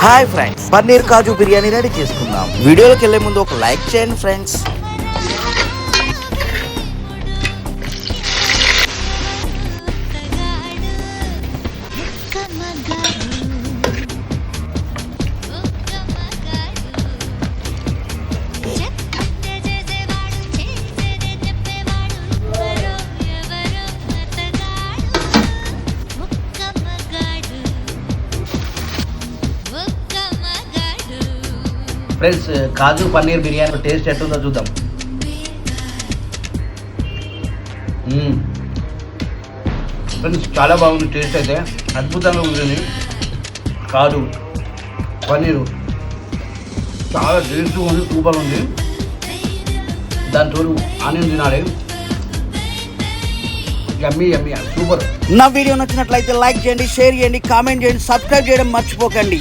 Hi friends, paneer కాజు biryani ready చేసుకుందాం. వీడియోలోకి వెళ్ళే ముందు ఒక లైక్ చేయండి ఫ్రెండ్స్. ఫ్రెండ్స్, కాజు పన్నీర్ బిర్యానీ టేస్ట్ ఎట్టుందో చూద్దాం. ఫ్రెండ్స్, చాలా బాగుంది. టేస్ట్ అయితే అద్భుతంగా ఉంటుంది. కాజు పన్నీరు చాలా టేస్ట్గా ఉంది, సూపర్ ఉంది. దాంతో ఆనియన్ తినాలి. యమ్మీ యమ్మీ, సూపర్. నా వీడియో నచ్చినట్లయితే లైక్ చేయండి, షేర్ చేయండి, కామెంట్ చేయండి, సబ్స్క్రైబ్ చేయడం మర్చిపోకండి.